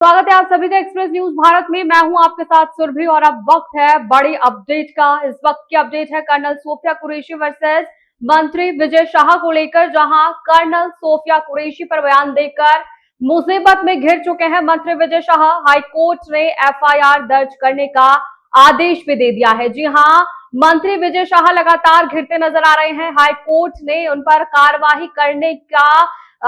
स्वागत है आप सभी का एक्सप्रेस न्यूज भारत में। मैं हूं आपके साथ सुरभि और अब वक्त है बड़ी अपडेट का। इस वक्त की अपडेट है कर्नल सोफिया कुरैशी वर्सेस मंत्री विजय शाह को लेकर, जहां कर्नल सोफिया कुरैशी पर बयान देकर मुसीबत में घिर चुके हैं मंत्री विजय शाह। हाईकोर्ट ने एफआईआर दर्ज करने का आदेश भी दे दिया है। जी हां, मंत्री विजय शाह लगातार घिरते नजर आ रहे हैं। हाईकोर्ट ने उन पर कार्रवाई करने का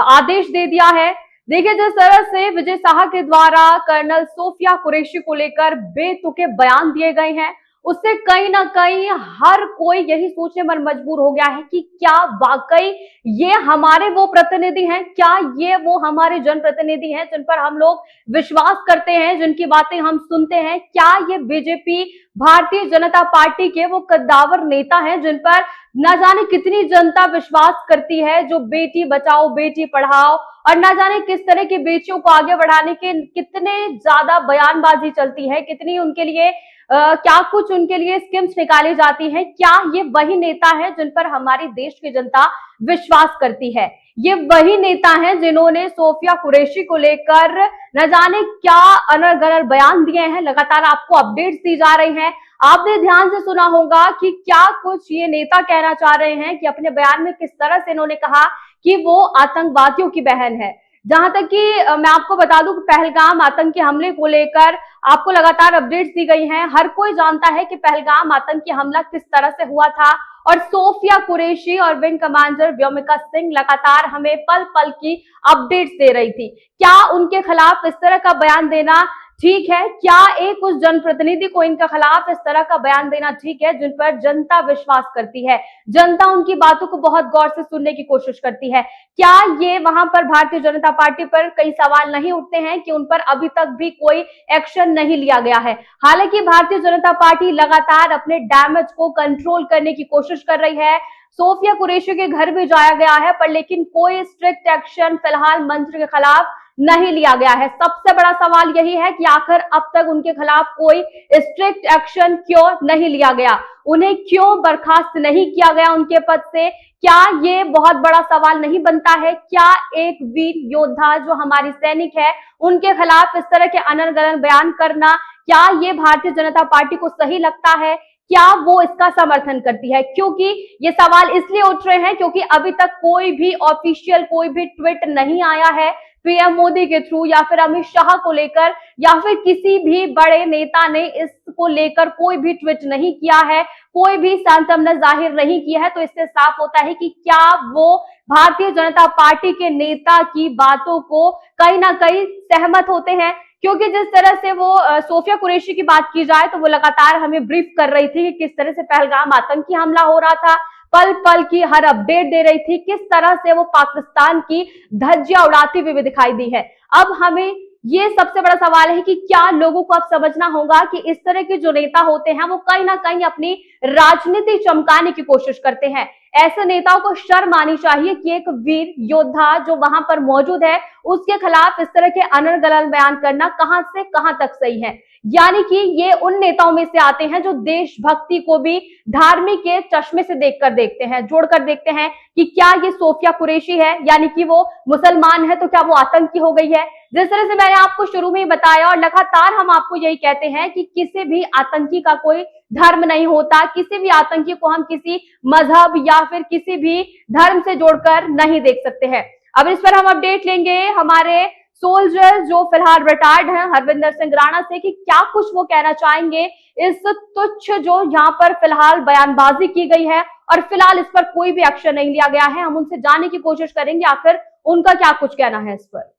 आदेश दे दिया है। देखिए, जिस तरह से विजय शाह के द्वारा कर्नल सोफिया कुरैशी को लेकर बेतुके बयान दिए गए हैं, उससे कहीं ना कहीं हर कोई यही सोचने पर मजबूर हो गया है कि क्या वाकई ये हमारे वो प्रतिनिधि हैं, क्या ये वो हमारे जनप्रतिनिधि हैं जिन पर हम लोग विश्वास करते हैं, जिनकी बातें हम सुनते हैं। क्या ये बीजेपी भारतीय जनता पार्टी के वो कद्दावर नेता हैं जिन पर न जाने कितनी जनता विश्वास करती है, जो बेटी बचाओ बेटी पढ़ाओ और ना जाने किस तरह की बेटियों को आगे बढ़ाने के कितने ज्यादा बयानबाजी चलती है, कितनी उनके लिए क्या कुछ उनके लिए स्कीम्स निकाली जाती हैं। क्या ये वही नेता है जिन पर हमारी देश की जनता विश्वास करती है? ये वही नेता हैं जिन्होंने सोफिया कुरैशी को लेकर न जाने क्या अनर गनर बयान दिए हैं। लगातार आपको अपडेट्स दी जा रही हैं। आपने ध्यान से सुना होगा कि क्या कुछ ये नेता कहना चाह रहे हैं, कि अपने बयान में किस तरह से इन्होंने कहा कि वो आतंकवादियों की बहन है। जहां तक कि मैं आपको बता दूं कि पहलगाम आतंकी हमले को लेकर आपको लगातार अपडेट्स दी गई हैं। हर कोई जानता है कि पहलगाम आतंकी हमला किस तरह से हुआ था, और सोफिया कुरैशी और विंग कमांडर व्योमिका सिंह लगातार हमें पल पल की अपडेट्स दे रही थी। क्या उनके खिलाफ इस तरह का बयान देना ठीक है? क्या एक उस जनप्रतिनिधि को इनके खिलाफ इस तरह का बयान देना ठीक है जिन पर जनता विश्वास करती है, जनता उनकी बातों को बहुत गौर से सुनने की कोशिश करती है? क्या ये वहां पर भारतीय जनता पार्टी पर कई सवाल नहीं उठते हैं कि उन पर अभी तक भी कोई एक्शन नहीं लिया गया है? हालांकि भारतीय जनता पार्टी लगातार अपने डैमेज को कंट्रोल करने की कोशिश कर रही है। सोफिया कुरैशी के घर भी जाया गया है, पर लेकिन कोई स्ट्रिक्ट एक्शन फिलहाल मंत्री के खिलाफ नहीं लिया गया है। सबसे बड़ा सवाल यही है कि आखिर अब तक उनके खिलाफ कोई स्ट्रिक्ट एक्शन क्यों नहीं लिया गया, उन्हें क्यों बर्खास्त नहीं किया गया उनके पद से? क्या ये बहुत बड़ा सवाल नहीं बनता है? क्या एक वीर योद्धा जो हमारी सैनिक है, उनके खिलाफ इस तरह के अनर्गल बयान करना, क्या ये भारतीय जनता पार्टी को सही लगता है? क्या वो इसका समर्थन करती है? क्योंकि ये सवाल इसलिए उठ रहे हैं क्योंकि अभी तक कोई भी ऑफिशियल कोई भी ट्वीट नहीं आया है पीएम मोदी के थ्रू, या फिर अमित शाह को लेकर, या फिर किसी भी बड़े नेता ने इसको लेकर कोई भी ट्वीट नहीं किया है, कोई भी सांत्वना जाहिर नहीं किया है। तो इससे साफ होता है कि क्या वो भारतीय जनता पार्टी के नेता की बातों को कहीं ना कहीं सहमत होते हैं। क्योंकि जिस तरह से वो सोफिया कुरैशी की बात की जाए तो वो लगातार हमें ब्रीफ कर रही थी कि किस तरह से पहलगाम आतंकी हमला हो रहा था, पल पल की हर अपडेट दे रही थी, किस तरह से वो पाकिस्तान की धज्जियां उड़ाती हुई भी दिखाई दी है। अब हमें ये सबसे बड़ा सवाल है कि क्या लोगों को अब समझना होगा कि इस तरह के जो नेता होते हैं वो कहीं ना कहीं अपनी राजनीति चमकाने की कोशिश करते हैं। ऐसे नेताओं को शर्म आनी चाहिए कि एक वीर योद्धा जो वहां पर मौजूद है, उसके खिलाफ इस तरह के अनर्गल बयान करना कहां से कहां तक सही है। यानी कि ये उन नेताओं में से आते हैं जो देशभक्ति को भी धार्मिक के चश्मे से देखकर देखते हैं, जोड़कर देखते हैं कि क्या ये सोफिया कुरैशी है, यानी कि वो मुसलमान है तो क्या वो आतंकी हो गई है। जिस तरह से मैंने आपको शुरू में ही बताया और लगातार हम आपको यही कहते हैं कि किसी भी आतंकी का कोई धर्म नहीं होता, किसी भी आतंकी को हम किसी मजहब या फिर किसी भी धर्म से जोड़कर नहीं देख सकते हैं। अब इस पर हम अपडेट लेंगे हमारे सोल्जर जो फिलहाल रिटायर्ड हैं हरविंदर सिंह राणा से, कि क्या कुछ वो कहना चाहेंगे इस तुच्छ जो यहाँ पर फिलहाल बयानबाजी की गई है और फिलहाल इस पर कोई भी एक्शन नहीं लिया गया है। हम उनसे जानने की कोशिश करेंगे आखिर उनका क्या कुछ कहना है इस पर।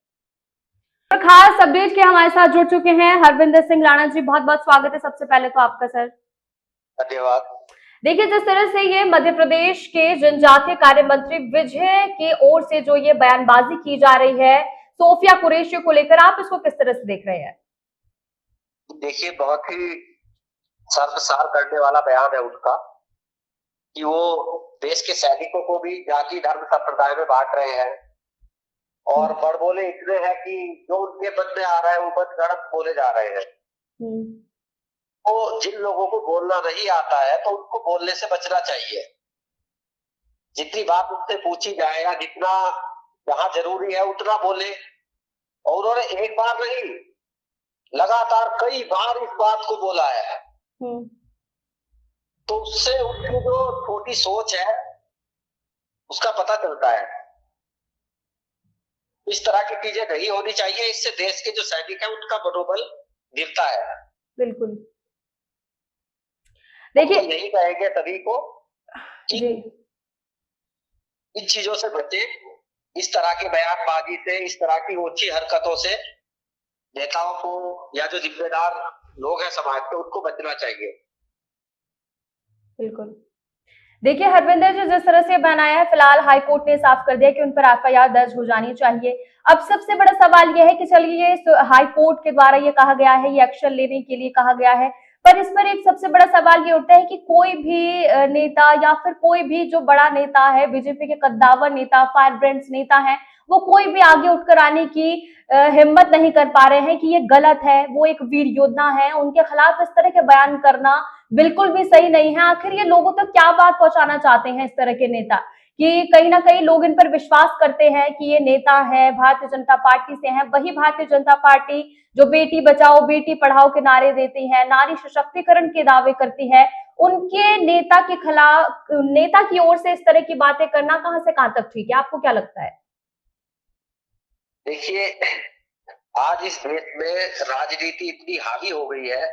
खास अपडेट के हमारे साथ जुड़ चुके हैं हरविंदर सिंह राणा जी, बहुत बहुत स्वागत है सबसे पहले तो आपका सर। धन्यवाद। देखिए, जिस तरह से ये मध्य प्रदेश के जनजातीय कार्य मंत्री विजय की ओर से जो ये बयानबाजी की जा रही है सोफिया कुरैशी को लेकर, आप इसको किस तरह से देख रहे हैं? देखिए, बहुत ही शर्मसार करने वाला बयान है उनका कि वो देश के सैनिकों को भी जाति धर्म संप्रदाय में बांट रहे हैं और बड़बोले इतने हैं कि जो उनके मन में आ रहा है वो मनगढ़ंत बोले जा रहे हैं। तो जिन लोगों को बोलना नहीं आता है तो उनको बोलने से बचना चाहिए। जितनी बात उनसे पूछी जाए या जितना जहां जरूरी है उतना बोले। और उन्होंने एक बार नहीं लगातार कई बार इस बात को बोला है। हम्म। तो उससे उनकी जो छोटी सोच है उसका पता चलता है। इस तरह की चीजें नहीं होनी चाहिए, इससे देश के जो सैनिक है उनका मनोबल गिरता है। बिल्कुल। तो देखिए यही कहेंगे सभी को कि जी, इन चीजों से बचे, इस तरह की बयानबाजी से, इस तरह की ओछी हरकतों से नेताओं को या जो जिम्मेदार लोग हैं समाज के उनको बचना चाहिए। बिल्कुल। देखिए हरविंदर जी, जिस तरह से बयान आया है, फिलहाल हाई कोर्ट ने साफ कर दिया कि उन पर एफआईआर दर्ज हो जानी चाहिए। अब सबसे बड़ा सवाल यह है कि चलिए ये हाई कोर्ट के द्वारा ये कहा गया है, ये एक्शन लेने के लिए कहा गया है, पर इस पर एक सबसे बड़ा सवाल ये उठता है कि कोई भी नेता या फिर कोई भी जो बड़ा नेता है, बीजेपी के कद्दावर नेता, फायर ब्रांड्स नेता है, वो कोई भी आगे उठकर आने की हिम्मत नहीं कर पा रहे हैं कि ये गलत है, वो एक वीर योद्धा है, उनके खिलाफ इस तरह के बयान करना बिल्कुल भी सही नहीं है। आखिर ये लोगों तक क्या बात पहुंचाना चाहते हैं इस तरह के नेता, कि कहीं ना कहीं लोग इन पर विश्वास करते हैं कि ये नेता है, भारतीय जनता पार्टी से है, वही भारतीय जनता पार्टी जो बेटी बचाओ बेटी पढ़ाओ के नारे देती है, नारी सशक्तिकरण के दावे करती है, उनके नेता के खिलाफ, नेता की ओर से इस तरह की बातें करना कहां से कहां तक ठीक है? आपको क्या लगता है? देखिए, आज इस देश में राजनीति इतनी हावी हो गई है,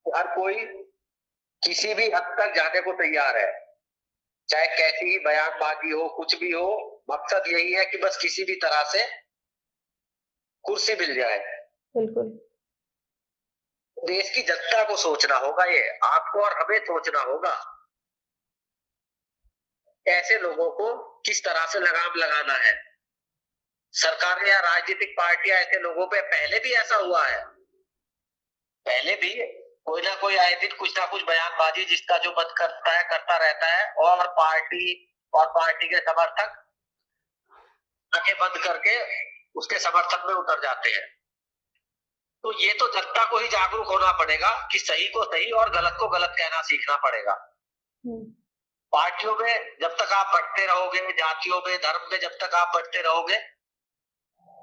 हर कोई किसी भी हद तक जाने को तैयार है, चाहे कैसी ही बयानबाजी हो, कुछ भी हो, मकसद यही है कि बस किसी भी तरह से कुर्सी मिल जाए। बिल्कुल। देश की जनता को सोचना होगा, ये आपको और हमें सोचना होगा, ऐसे लोगों को किस तरह से लगाम लगाना है। सरकारें या राजनीतिक पार्टियां ऐसे लोगों पे, पहले भी ऐसा हुआ है, पहले भी कोई ना कोई आए दिन कुछ ना कुछ बयानबाजी जिसका जो मन करता है करता रहता है, और पार्टी के समर्थक आंखें बंद करके उसके समर्थन में उतर जाते हैं। तो ये तो जनता को ही जागरूक होना पड़ेगा कि सही को सही और गलत को गलत कहना सीखना पड़ेगा। पार्टियों में जब तक आप बढ़ते रहोगे, जातियों में, धर्म में जब तक आप बढ़ते रहोगे,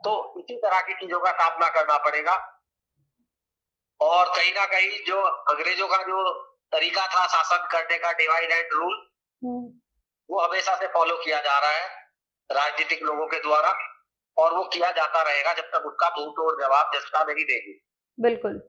तो इसी तरह की चीजों का सामना करना पड़ेगा। और कहीं ना कहीं जो अंग्रेजों का जो तरीका था शासन करने का, डिवाइड एंड रूल, वो हमेशा से फॉलो किया जा रहा है राजनीतिक लोगों के द्वारा, और वो किया जाता रहेगा जब तक उसका मुंह तोड़ जवाब जनता नहीं देगी। बिल्कुल।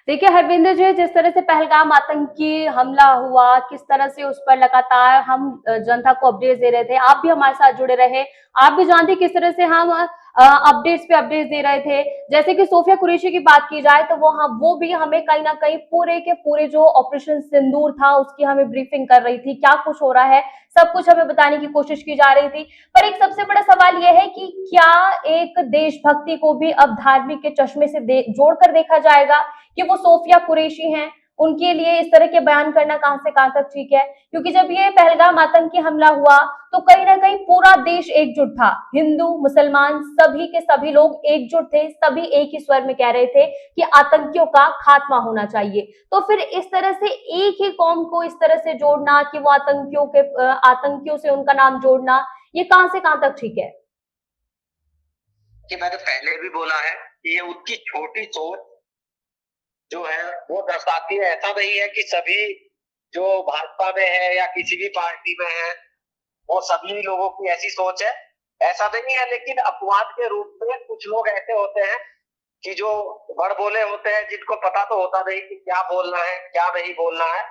देखिए हरविंदर जी, जिस तरह से पहलगाम आतंकी हमला हुआ, किस तरह से उस पर लगातार हम जनता को अपडेट दे रहे थे, आप भी हमारे साथ जुड़े रहे, आप भी जानते किस तरह से हम अपडेट्स पे अपडेट्स दे रहे थे। जैसे कि सोफिया कुरैशी की बात की जाए तो वो भी हमें कहीं ना कहीं पूरे के पूरे जो ऑपरेशन सिंदूर था उसकी हमें ब्रीफिंग कर रही थी, क्या कुछ हो रहा है सब कुछ हमें बताने की कोशिश की जा रही थी। पर एक सबसे बड़ा सवाल यह है कि क्या एक देशभक्ति को भी अब धार्मिक के चश्मे से जोड़कर देखा जाएगा कि वो सोफिया कुरैशी हैं, उनके लिए इस तरह के बयान करना कहां से कहां तक ठीक है? क्योंकि जब ये पहलगाम आतंकी हमला हुआ तो कहीं ना कहीं पूरा देश एकजुट था, हिंदू मुसलमान सभी के सभी लोग एकजुट थे, सभी एक ही स्वर में कह रहे थे कि आतंकियों का खात्मा होना चाहिए। तो फिर इस तरह से एक ही कौम को इस तरह से जोड़ना कि वो आतंकियों से उनका नाम जोड़ना, ये कहां से कहां तक ठीक है? कि मैंने पहले भी बोला है कि ये उनकी छोटी सोच जो है वो दर्शाती है। ऐसा नहीं है कि सभी जो भाजपा में है या किसी भी पार्टी में है वो सभी लोगों की ऐसी सोच है, ऐसा नहीं है। लेकिन अपवाद के रूप में कुछ लोग ऐसे होते हैं कि जो बड़बोले होते हैं, जिनको पता तो होता नहीं कि क्या बोलना है क्या नहीं बोलना है,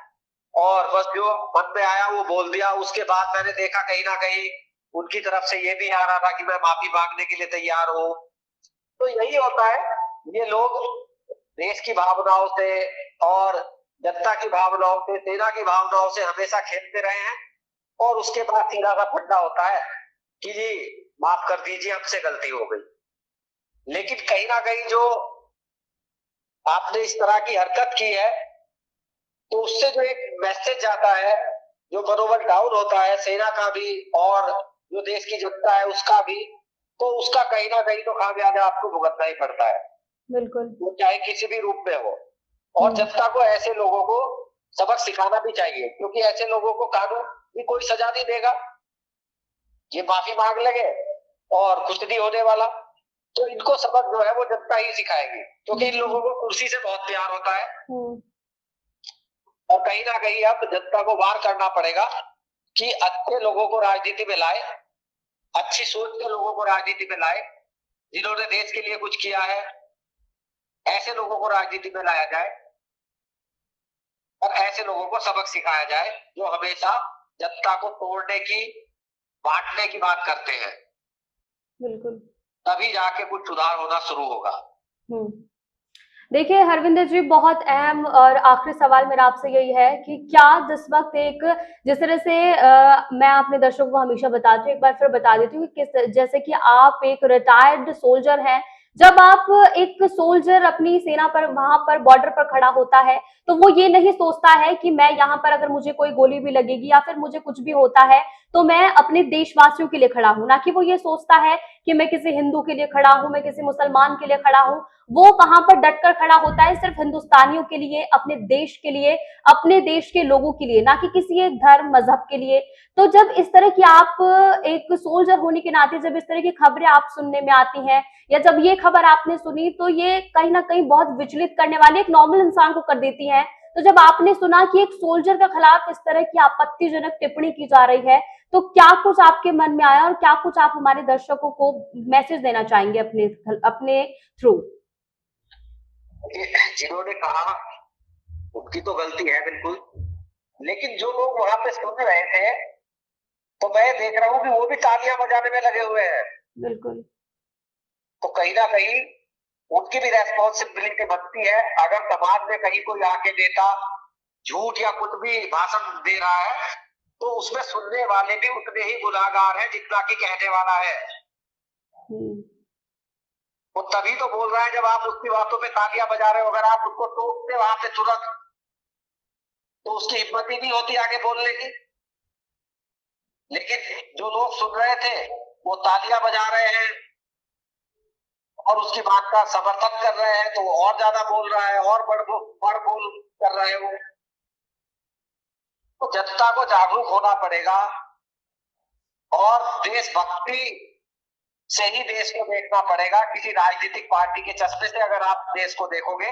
और बस जो मन में आया वो बोल दिया। उसके बाद मैंने देखा कहीं ना कहीं उनकी तरफ से ये भी आ रहा था कि मैं माफी मांगने के लिए तैयार हूँ। तो यही होता है, ये लोग देश की भावनाओं से और जनता की भावनाओं से, सेना की भावनाओं से हमेशा खेलते रहे हैं, और उसके बाद सीधा सा फंडा होता है कि जी माफ कर दीजिए हमसे गलती हो गई। लेकिन कहीं ना कहीं जो आपने इस तरह की हरकत की है तो उससे जो एक मैसेज जाता है, जो मनोबल डाउन होता है सेना का भी और जो देश की जनता है उसका भी, तो उसका कहीं ना कहीं तो खामियाजा आपको भुगतना ही पड़ता है। बिल्कुल। वो चाहे किसी भी रूप में हो। और जनता को ऐसे लोगों को सबक सिखाना भी चाहिए, क्योंकि ऐसे लोगों को कानून भी कोई सजा नहीं देगा। ये माफी मांग लगे और कुछ नहीं होने वाला। तो इनको सबक जो है वो जनता ही सिखाएगी, क्योंकि इन लोगों को कुर्सी से बहुत प्यार होता है। और कहीं ना कहीं अब जनता को वार करना पड़ेगा कि अच्छे लोगों को राजनीति में लाए, अच्छी सोच के लोगों को राजनीति में लाए, जिन्होंने देश के लिए कुछ किया है, ऐसे लोगों को राजनीति में लाया जाए और ऐसे लोगों को सबक सिखाया जाए जो हमेशा जनता को तोड़ने की, बांटने की बात करते हैं। बिल्कुल। तभी जाके कुछ सुधार होना शुरू होगा। देखिए हरविंदर जी, बहुत अहम और आखिरी सवाल मेरा आपसे यही है कि क्या जिस वक्त एक जिस तरह से मैं अपने दर्शकों को हमेशा बताती हूँ, एक बार फिर बता देती हूँ कि किस जैसे कि आप एक रिटायर्ड सोल्जर हैं, जब आप एक सोल्जर अपनी सेना पर वहां पर बॉर्डर पर खड़ा होता है तो वो ये नहीं सोचता है कि मैं यहाँ पर अगर मुझे कोई गोली भी लगेगी या फिर मुझे कुछ भी होता है तो मैं अपने देशवासियों के लिए खड़ा हूं, ना कि वो ये सोचता है कि मैं किसी हिंदू के लिए खड़ा हूं, मैं किसी मुसलमान के लिए खड़ा हूं। वो वहां पर डटकर खड़ा होता है सिर्फ हिंदुस्तानियों के लिए, अपने देश के लिए, अपने देश के लोगों के लिए, ना कि किसी एक धर्म मजहब के लिए। तो जब इस तरह की आप एक सोल्जर होने के नाते जब इस तरह की खबरें आप सुनने में आती हैं या जब ये खबर आपने सुनी तो ये कहीं ना कहीं बहुत विचलित करने वाली एक नॉर्मल इंसान को कर देती है। तो जब आपने सुना कि एक सोल्जर के खिलाफ इस तरह की आपत्तिजनक टिप्पणी की जा रही है तो क्या कुछ आपके मन में आया और क्या कुछ आप हमारे दर्शकों को मैसेज देना चाहेंगे अपने अपने थ्रू? जिन्होंने कहा उनकी तो गलती है बिल्कुल, लेकिन जो लोग वहां पे सुन रहे थे तो मैं देख रहा हूँ कि वो भी तालियां बजाने में लगे हुए हैं। बिल्कुल। तो कहीं ना कहीं उनकी भी रेस्पॉन्सिबिलिटी बनती है। अगर समाज में कहीं कोई आके नेता झूठ या कुछ भी भाषण दे रहा है तो उसमें सुनने वाले भी उतने ही गुनाहगार हैं जितना कि कहने वाला है। वो तभी तो बोल रहा है जब आप उसकी बातों पे तालियां बजा रहे हो। अगर आप उसको टोकते वहां पे तुरंत तो उसकी हिम्मत ही नहीं होती आगे बोलने की। लेकिन जो लोग सुन रहे थे वो तालियां बजा रहे हैं और उसकी बात का समर्थन कर रहे हैं, तो वो और ज्यादा बोल रहा है और बड़ बोल कर रहे हो। तो जनता को जागरूक होना पड़ेगा और देशभक्ति से ही देश को देखना पड़ेगा। किसी राजनीतिक पार्टी के चस्पे से अगर आप देश को देखोगे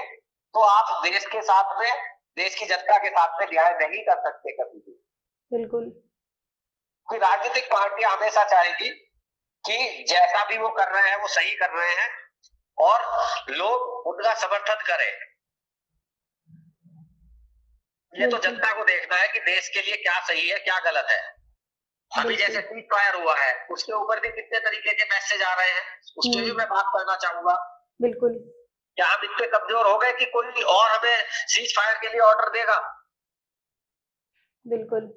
तो आप देश के साथ में, देश की जनता के साथ में न्याय नहीं कर सकते कभी भी। बिल्कुल। कोई राजनीतिक पार्टी हमेशा चाहेगी कि जैसा भी वो कर रहे हैं वो सही कर रहे हैं और लोग उनका समर्थन करें। ये तो जनता को देखना है कि देश के लिए क्या सही है क्या गलत है। अभी जैसे सीज फायर हुआ है उसके ऊपर भी कितने तरीके के मैसेज आ रहे हैं, उस पर भी मैं बात करना चाहूंगा। बिल्कुल। क्या हम इतने कमजोर हो गए कि कोई और हमें सीज फायर के लिए ऑर्डर देगा? बिल्कुल।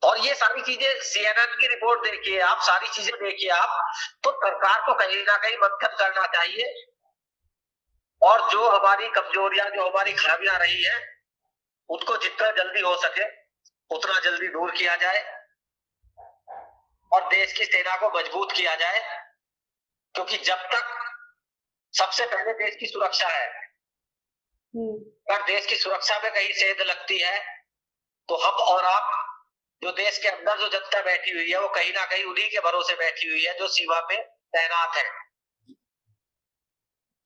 और ये सारी चीजें CNN की रिपोर्ट देखिए आप, सारी चीजें देखिए आप, तो सरकार को कहीं ना कहीं मंथन करना चाहिए और जो हमारी कमजोरियां, जो हमारी खराबियां रही है उनको जितना जल्दी हो सके उतना जल्दी दूर किया जाए और देश की सेना को मजबूत किया जाए। क्योंकि जब तक सबसे पहले देश की सुरक्षा है, अगर देश की सुरक्षा में कहीं सेंध लगती है तो हम और आप, जो देश के अंदर जो जनता बैठी हुई है वो कहीं ना कहीं उन्हीं के भरोसे बैठी हुई है जो सीमा पे तैनात है।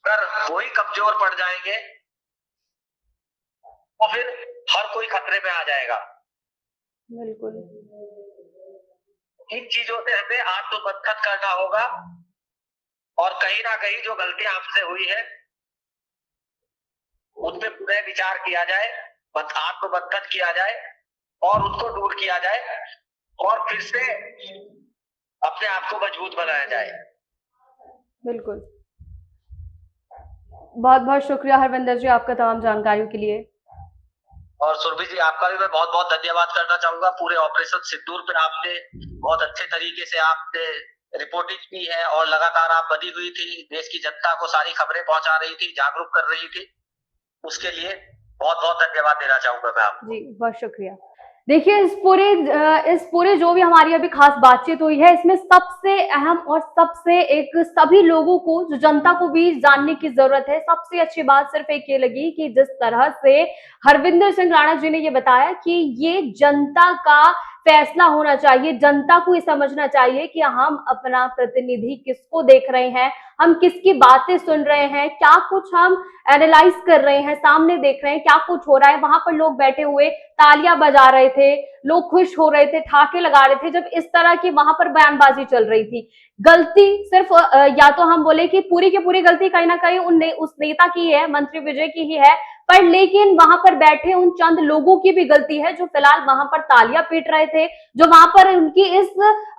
अगर वही कमजोर पड़ जाएंगे तो फिर हर कोई खतरे में आ जाएगा। बिल्कुल। इन चीजों से हमें आत्ममंथन करना होगा और कहीं ना कहीं जो गलतियां हमसे हुई है उन पे पुनः विचार किया जाए, आत्ममंथन किया जाए और उनको दूर किया जाए और फिर से अपने आप को मजबूत बनाया जाए। बिल्कुल। बहुत बहुत शुक्रिया हरविंदर जी आपका तमाम जानकारियों के लिए। और सुरभि जी आपका भी मैं बहुत बहुत धन्यवाद करना चाहूंगा। पूरे ऑपरेशन सिंदूर पे आपने बहुत अच्छे तरीके से आपने रिपोर्टिंग की है और लगातार आप बनी हुई थी, देश की जनता को सारी खबरें पहुंचा रही थी, जागरूक कर रही थी। उसके लिए बहुत बहुत धन्यवाद देना चाहूंगा मैं आपको। जी बहुत शुक्रिया। देखिए इस पूरे जो भी हमारी अभी खास बातचीत हुई है, इसमें सबसे अहम और सबसे एक सभी लोगों को, जो जनता को भी जानने की जरूरत है। सबसे अच्छी बात सिर्फ एक ये लगी कि जिस तरह से हरविंदर सिंह राणा जी ने ये बताया कि ये जनता का फैसला होना चाहिए, जनता को ये समझना चाहिए कि हम अपना प्रतिनिधि किसको देख रहे हैं, हम किसकी बातें सुन रहे हैं, क्या कुछ हम एनालाइज कर रहे हैं, सामने देख रहे हैं क्या कुछ हो रहा है। वहां पर लोग बैठे हुए तालियां बजा रहे थे, लोग खुश हो रहे थे, ठाके लगा रहे थे जब इस तरह की वहां पर बयानबाजी चल रही थी। गलती सिर्फ या तो हम बोले कि पूरी की पूरी गलती कहीं ना कहीं उस नेता की है, मंत्री विजय की ही है, पर लेकिन वहां पर बैठे उन चंद लोगों की भी गलती है जो फिलहाल वहां पर तालियां पीट रहे थे, जो वहां पर उनकी इस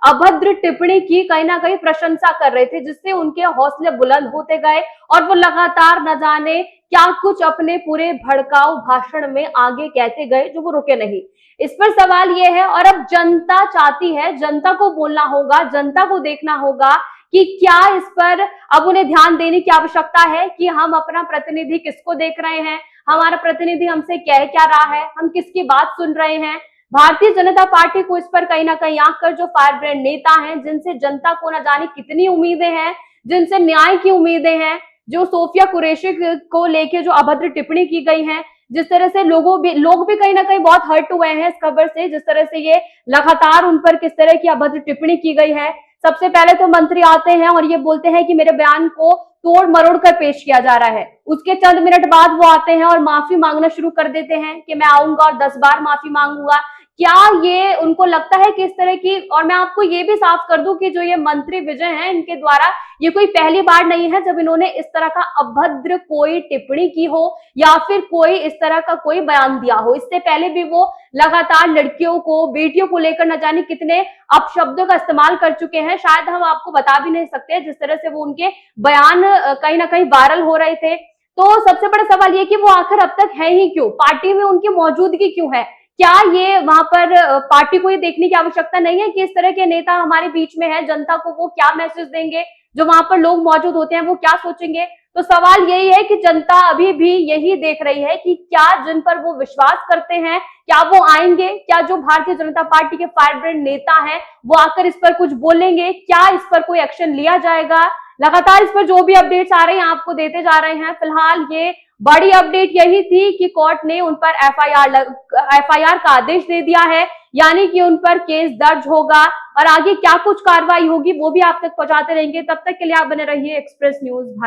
अभद्र टिप्पणी की कहीं ना कहीं प्रशंसा कर रहे थे, जिससे उनके हौसले बुलंद होते गए और वो लगातार न जाने क्या कुछ अपने पूरे भड़काऊ भाषण में आगे कहते गए, जो वो रुके नहीं। इस पर सवाल यह है, और अब जनता चाहती है, जनता को बोलना होगा, जनता को देखना होगा कि क्या इस पर अब उन्हें ध्यान देने की आवश्यकता है कि हम अपना प्रतिनिधि किसको देख रहे हैं, हमारा प्रतिनिधि हमसे कह क्या रहा है, हम किसकी बात सुन रहे हैं। भारतीय जनता पार्टी को इस पर कहीं ना कहीं आंख कर जो फायर ब्रांड नेता हैं, जिनसे जनता को न जाने कितनी उम्मीदें हैं, जिनसे न्याय की उम्मीदें हैं, जो सोफिया कुरैशी को लेके जो अभद्र टिप्पणी की गई है, जिस तरह से लोग भी कहीं ना कहीं बहुत हर्ट हुए हैं इस खबर से, जिस तरह से ये लगातार उन पर किस तरह की अभद्र टिप्पणी की गई है। सबसे पहले तो मंत्री आते हैं और ये बोलते हैं कि मेरे बयान को तोड़ मरोड़ कर पेश किया जा रहा है। उसके चंद मिनट बाद वो आते हैं और माफी मांगना शुरू कर देते हैं कि मैं आऊंगा और 10 बार माफी मांगूंगा। क्या ये उनको लगता है कि इस तरह की, और मैं आपको ये भी साफ कर दूं कि जो ये मंत्री विजय हैं, इनके द्वारा ये कोई पहली बार नहीं है जब इन्होंने इस तरह का अभद्र कोई टिप्पणी की हो या फिर कोई इस तरह का कोई बयान दिया हो। इससे पहले भी वो लगातार लड़कियों को, बेटियों को लेकर न जाने कितने अपशब्दों का इस्तेमाल कर चुके हैं, शायद हम आपको बता भी नहीं सकते, जिस तरह से वो उनके बयान कहीं ना कहीं वायरल हो रहे थे। तो सबसे बड़ा सवाल ये कि वो आखिर अब तक है ही क्यों, पार्टी में उनकी मौजूदगी क्यों है। क्या ये वहां पर पार्टी को ये देखने की आवश्यकता नहीं है कि इस तरह के नेता हमारे बीच में है, जनता को वो क्या मैसेज देंगे, जो वहां पर लोग मौजूद होते हैं वो क्या सोचेंगे। तो सवाल यही है कि जनता अभी भी यही देख रही है कि क्या जिन पर वो विश्वास करते हैं, क्या वो आएंगे, क्या जो भारतीय जनता पार्टी के फायर ब्रांड नेता हैं वो आकर इस पर कुछ बोलेंगे, क्या इस पर कोई एक्शन लिया जाएगा। लगातार इस पर जो भी अपडेट्स आ रहे हैं आपको देते जा रहे हैं। फिलहाल ये बड़ी अपडेट यही थी कि कोर्ट ने उन पर एफआईआर का आदेश दे दिया है, यानी कि उन पर केस दर्ज होगा और आगे क्या कुछ कार्रवाई होगी वो भी आप तक पहुंचाते रहेंगे। तब तक के लिए आप बने रहिए एक्सप्रेस न्यूज भारत।